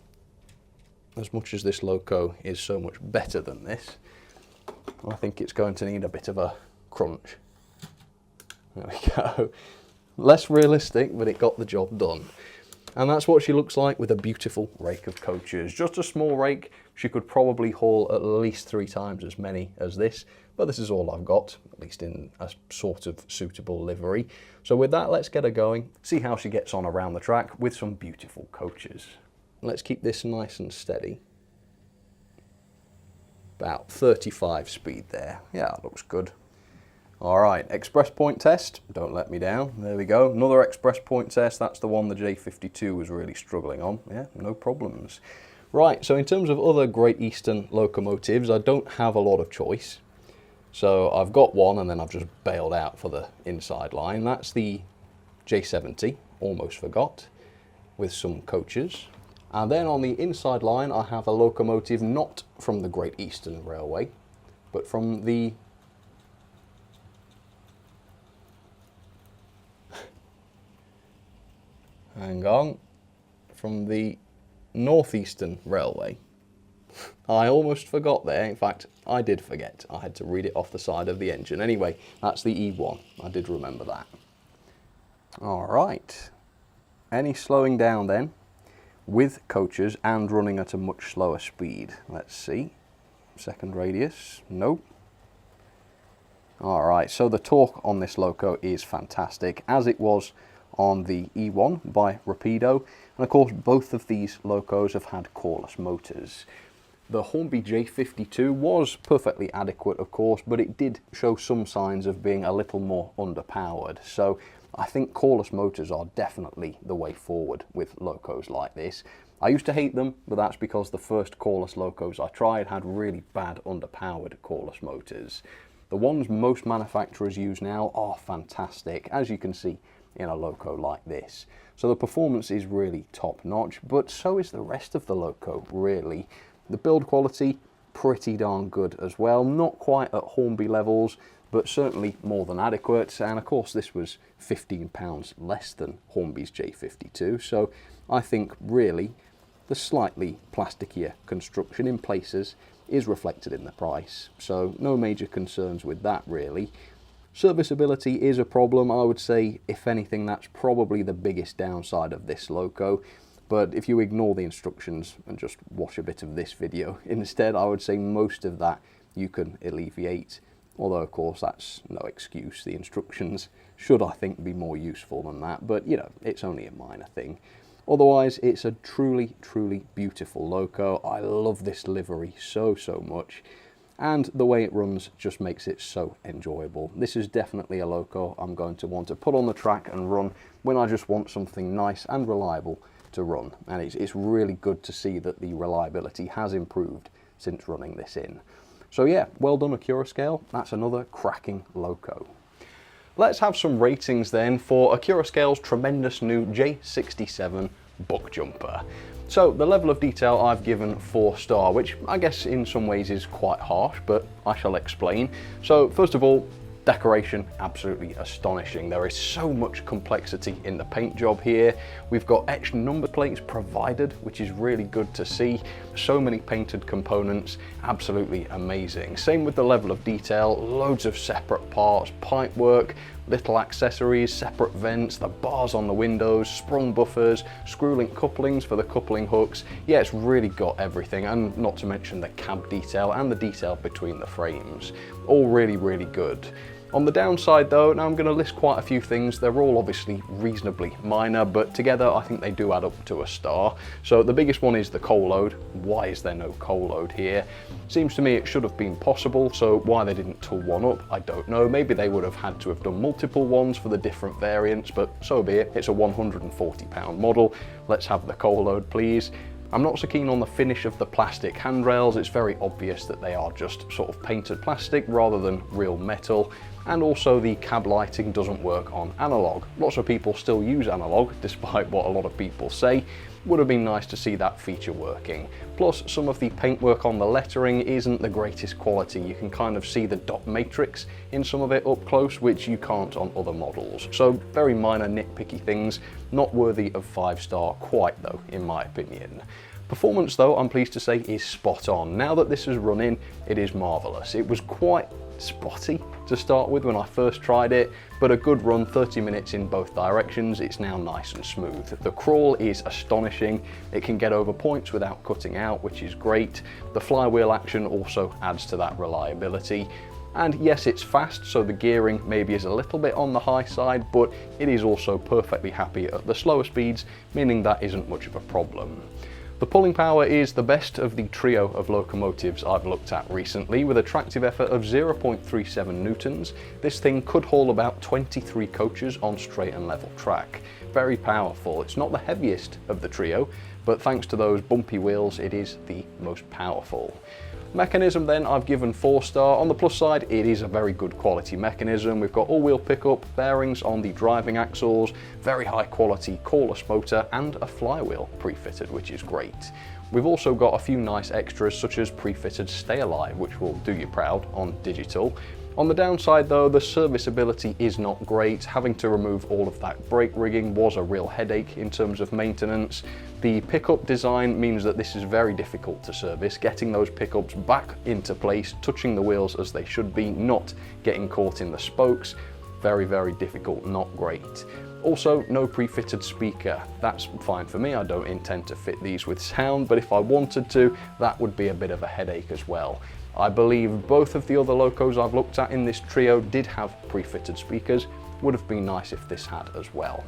as much as this Loco is so much better than this, I think it's going to need a bit of a crunch. There we go. Less realistic, but it got the job done. And that's what she looks like with a beautiful rake of coaches. Just a small rake. She could probably haul at least 3 times as many as this, but this is all I've got, at least in a sort of suitable livery. So with that, let's get her going, see how she gets on around the track with some beautiful coaches. Let's keep this nice and steady. About 35 speed there. Yeah, that looks good. All right, express point test, don't let me down. There we go, another express point test. That's the one the J52 was really struggling on. Yeah, no problems. Right, so in terms of other Great Eastern locomotives, I don't have a lot of choice. So I've got one and then I've just bailed out for the inside line. That's the J70, almost forgot, with some coaches. And then on the inside line I have a locomotive not from the Great Eastern Railway, but from the hang on, from the Northeastern Railway. I almost forgot there. In fact, I did forget. I had to read it off the side of the engine. Anyway, that's the E1. I did remember that. All right. Any slowing down then with coaches and running at a much slower speed? Let's see. Second radius. Nope. All right. So the torque on this loco is fantastic, as it was on the E1 by Rapido. And of course, both of these locos have had coreless motors. The Hornby J52 was perfectly adequate, of course, but it did show some signs of being a little more underpowered. So I think coreless motors are definitely the way forward with locos like this. I used to hate them, but that's because the first coreless locos I tried had really bad underpowered coreless motors. The ones most manufacturers use now are fantastic, as you can see in a loco like this. So the performance is really top notch, but so is the rest of the loco, really. The build quality, pretty darn good as well. Not quite at Hornby levels, but certainly more than adequate. And of course, this was £15 less than Hornby's J52. So I think really the slightly plasticier construction in places is reflected in the price. So no major concerns with that really. Serviceability is a problem. I would say, if anything, that's probably the biggest downside of this loco. But if you ignore the instructions and just watch a bit of this video instead, I would say most of that you can alleviate. Although, of course, that's no excuse. The instructions should, I think, be more useful than that. But, you know, it's only a minor thing. Otherwise, it's a truly, truly beautiful loco. I love this livery so, so much. And the way it runs just makes it so enjoyable. This is definitely a loco I'm going to want to put on the track and run when I just want something nice and reliable to run. And it's really good to see that the reliability has improved since running this in. So yeah, well done Accurascale. That's another cracking loco. Let's have some ratings then for Accurascale's tremendous new J67 Buckjumper. So the level of detail I've given 4-star, which I guess in some ways is quite harsh, but I shall explain. So first of all, decoration, absolutely astonishing. There is so much complexity in the paint job here. We've got etched number plates provided, which is really good to see. So many painted components, absolutely amazing. Same with the level of detail, loads of separate parts, pipe work, little accessories, separate vents, the bars on the windows, sprung buffers, screw link couplings for the coupling hooks. Yeah, it's really got everything, and not to mention the cab detail and the detail between the frames. All really, really good. On the downside though, now I'm going to list quite a few things. They're all obviously reasonably minor, but together I think they do add up to a star. So the biggest one is the coal load. Why is there no coal load here? Seems to me it should have been possible, so why they didn't tool one up, I don't know. Maybe they would have had to have done multiple ones for the different variants, but so be it. It's a £140 model. Let's have the coal load, please. I'm not so keen on the finish of the plastic handrails. It's very obvious that they are just sort of painted plastic rather than real metal. And also the cab lighting doesn't work on analog. Lots of people still use analog, despite what a lot of people say. Would have been nice to see that feature working. Plus, some of the paintwork on the lettering isn't the greatest quality. You can kind of see the dot matrix in some of it up close, which you can't on other models. So very minor nitpicky things, not worthy of 5-star quite though, in my opinion. Performance though, I'm pleased to say, is spot on. Now that this has run in, it is marvellous. It was quite spotty to start with when I first tried it, but a good run, 30 minutes in both directions, it's now nice and smooth. The crawl is astonishing. It can get over points without cutting out, which is great. The flywheel action also adds to that reliability. And yes, it's fast, so the gearing maybe is a little bit on the high side, but it is also perfectly happy at the slower speeds, meaning that isn't much of a problem. The pulling power is the best of the trio of locomotives I've looked at recently, with a tractive effort of 0.37 newtons. This thing could haul about 23 coaches on straight and level track. Very powerful. It's not the heaviest of the trio, but thanks to those bumpy wheels, it is the most powerful. Mechanism then I've given 4-star. On the plus side, it is a very good quality mechanism. We've got all-wheel pickup, bearings on the driving axles, very high quality cordless motor and a flywheel pre-fitted, which is great. We've also got a few nice extras such as pre-fitted Stay Alive, which will do you proud on digital. On the downside though, the serviceability is not great. Having to remove all of that brake rigging was a real headache in terms of maintenance. The pickup design means that this is very difficult to service, getting those pickups back into place, touching the wheels as they should be, not getting caught in the spokes. Very, very difficult, not great. Also, no pre-fitted speaker. That's fine for me, I don't intend to fit these with sound, but if I wanted to, that would be a bit of a headache as well. I believe both of the other locos I've looked at in this trio did have pre-fitted speakers. Would have been nice if this had as well.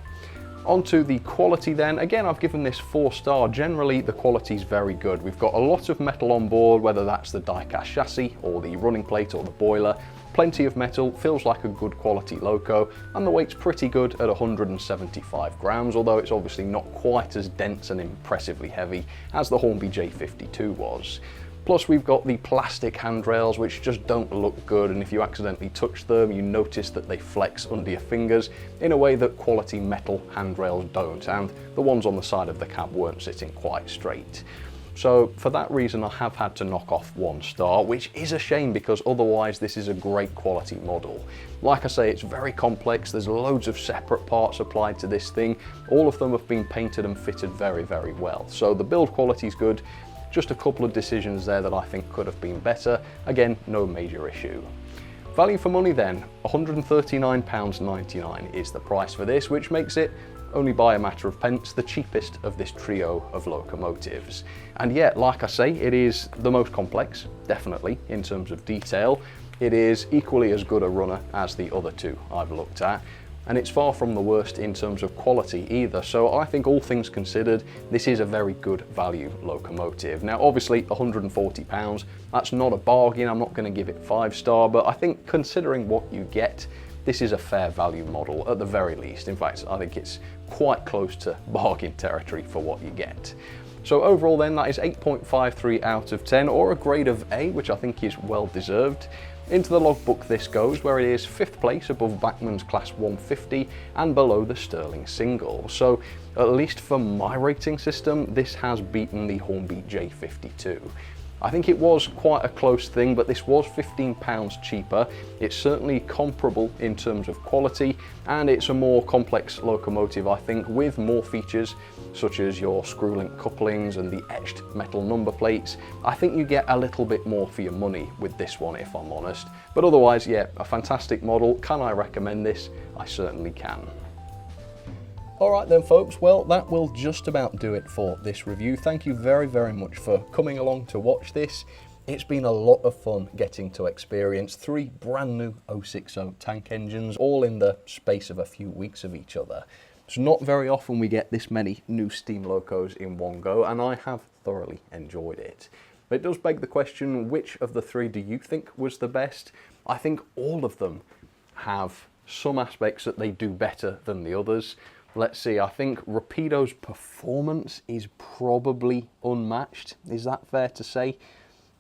Onto the quality then. Again, I've given this 4-star. Generally, the quality is very good. We've got a lot of metal on board, whether that's the die-cast chassis or the running plate or the boiler. Plenty of metal, feels like a good quality loco, and the weight's pretty good at 175 grams, although it's obviously not quite as dense and impressively heavy as the Hornby J52 was. Plus we've got the plastic handrails which just don't look good, and if you accidentally touch them you notice that they flex under your fingers in a way that quality metal handrails don't, and the ones on the side of the cab weren't sitting quite straight. So for that reason I have had to knock off 1 star, which is a shame because otherwise this is a great quality model. Like I say, it's very complex, there's loads of separate parts applied to this thing, all of them have been painted and fitted very, very well. So the build quality is good. Just a couple of decisions there that I think could have been better. Again, no major issue. Value for money then, £139.99 is the price for this, which makes it, only by a matter of pence, the cheapest of this trio of locomotives. And yet, like I say, it is the most complex, definitely, in terms of detail. It is equally as good a runner as the other two I've looked at, and it's far from the worst in terms of quality either. So I think all things considered, this is a very good value locomotive. Now obviously £140, that's not a bargain, I'm not going to give it 5-star, but I think considering what you get, this is a fair value model at the very least. In fact, I think it's quite close to bargain territory for what you get. So overall then, that is 8.53 out of 10, or a grade of A, which I think is well deserved. Into the logbook this goes, where it is 5th place above Bachmann's Class 150 and below the Sterling single. So at least for my rating system, this has beaten the Hornby J52. I think it was quite a close thing, but this was £15 cheaper. It's certainly comparable in terms of quality, and it's a more complex locomotive, I think, with more features, such as your screw-link couplings and the etched metal number plates. I think you get a little bit more for your money with this one, if I'm honest. But otherwise, yeah, a fantastic model. Can I recommend this? I certainly can. Alright then folks, well that will just about do it for this review. Thank you very, very much for coming along to watch this. It's been a lot of fun getting to experience 3 brand new 060 tank engines, all in the space of a few weeks of each other. It's not very often we get this many new steam locos in one go, and I have thoroughly enjoyed it. But it does beg the question, which of the 3 do you think was the best? I think all of them have some aspects that they do better than the others. Let's see, I think Rapido's performance is probably unmatched. Is that fair to say?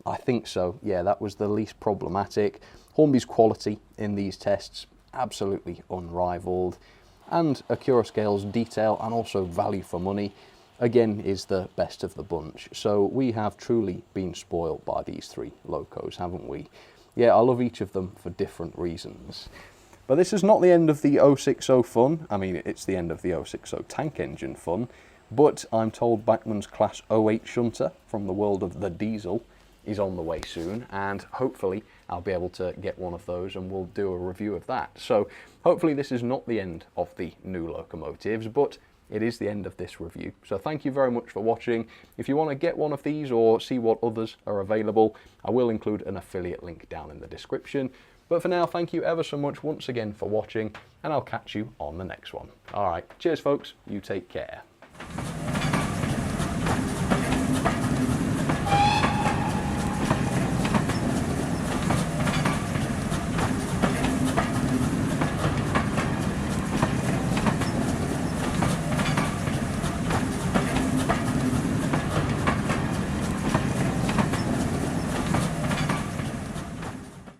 I think so. Yeah, that was the least problematic. Hornby's quality in these tests, absolutely unrivaled. And Accurascale's detail and also value for money, again, is the best of the bunch. So we have truly been spoiled by these 3 locos, haven't we? Yeah, I love each of them for different reasons. But this is not the end of the 060 fun. I mean, it's the end of the 060 tank engine fun, but I'm told Bachmann's Class 08 shunter from the world of the diesel is on the way soon, and hopefully I'll be able to get one of those and we'll do a review of that. So hopefully this is not the end of the new locomotives, but it is the end of this review. So thank you very much for watching. If you want to get one of these or see what others are available, I will include an affiliate link down in the description. But for now, thank you ever so much once again for watching, and I'll catch you on the next one. Alright, cheers folks, you take care.